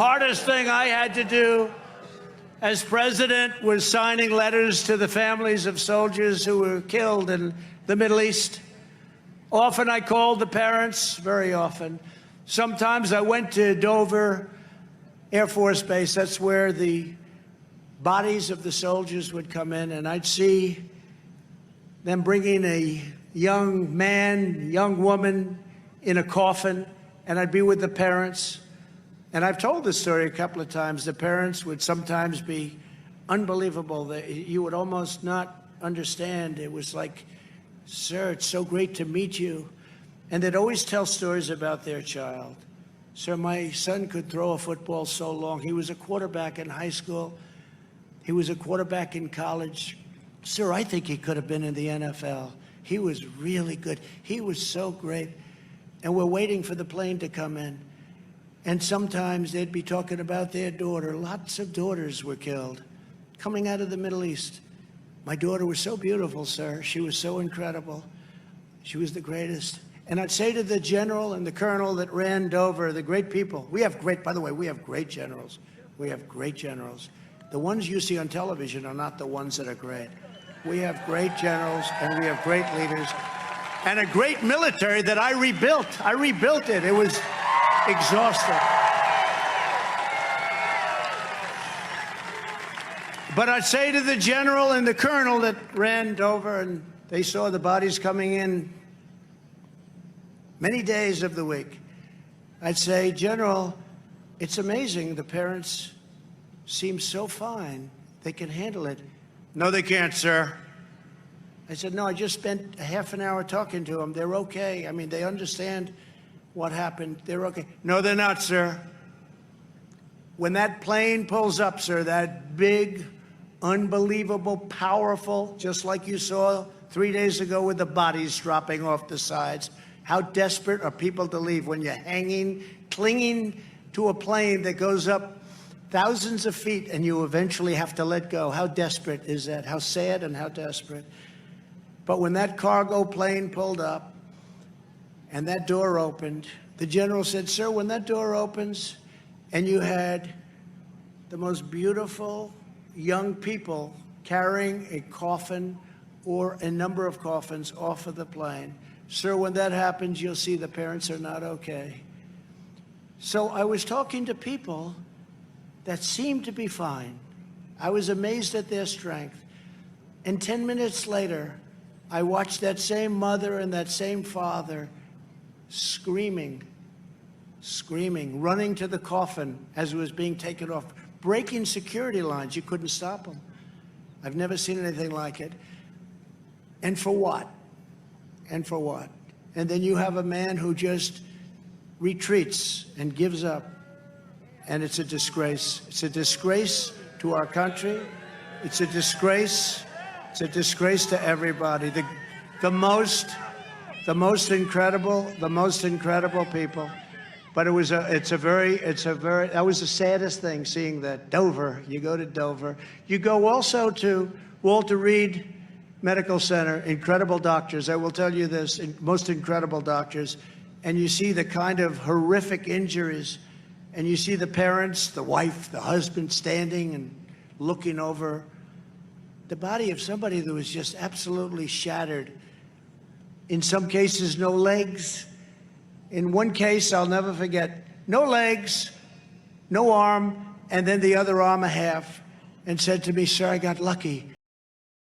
Hardest thing I had to do as president was signing letters to the families of soldiers who were killed in the Middle East. Often I called the parents, very often. Sometimes I went to Dover Air Force Base. That's where the bodies of the soldiers would come in, and I'd see them bringing a young man, young woman in a coffin, and I'd be with the parents. And I've told this story a couple of times. The parents would sometimes be unbelievable. You would almost not understand. It was like, sir, it's so great to meet you. And they'd always tell stories about their child. Sir, my son could throw a football so long. He was a quarterback in high school. He was a quarterback in college. Sir, I think he could have been in the NFL. He was really good. He was so great. And we're waiting for the plane to come in. And sometimes they'd be talking about their daughter. Lots of daughters were killed coming out of the Middle East. My daughter was so beautiful, sir. She was so incredible. She was the greatest. And I'd say to the general and the colonel that ran Dover, the great people, by the way, we have great generals. We have great generals. The ones you see on television are not the ones that are great. We have great generals and we have great leaders and a great military that I rebuilt. I rebuilt it. It was exhausting. But I'd say to the general and the colonel that ran Dover, and they saw the bodies coming in many days of the week, I'd say, General, it's amazing. The parents seem so fine. They can handle it. No, they can't, sir. I said, no, I just spent a half an hour talking to them. They're okay. I mean, they understand what happened. They're okay. No, they're not, sir. When that plane pulls up, sir, that big, unbelievable, powerful, just like you saw 3 days ago with the bodies dropping off the sides, how desperate are people to leave when you're hanging, clinging to a plane that goes up thousands of feet and you eventually have to let go? How desperate is that? How sad and how desperate. But when that cargo plane pulled up and that door opened, the general said, sir, when that door opens and you had the most beautiful young people carrying a coffin or a number of coffins off of the plane, sir, when that happens, you'll see the parents are not okay. So I was talking to people that seemed to be fine. I was amazed at their strength. And 10 minutes later, I watched that same mother and that same father screaming, running to the coffin as it was being taken off, breaking security lines. You couldn't stop them. I've never seen anything like it. And for what? And for what? And then you have a man who just retreats and gives up. And it's a disgrace. It's a disgrace to our country. It's a disgrace. It's a disgrace to everybody. The most incredible people. But that was the saddest thing, seeing that. Dover, you go to Dover. You go also to Walter Reed Medical Center, incredible doctors. I will tell you this, most incredible doctors. And you see the kind of horrific injuries, and you see the parents, the wife, the husband standing and looking over the body of somebody that was just absolutely shattered. In some cases, no legs. In one case, I'll never forget, no legs, no arm, and then the other arm a half, and said to me, sir, I got lucky.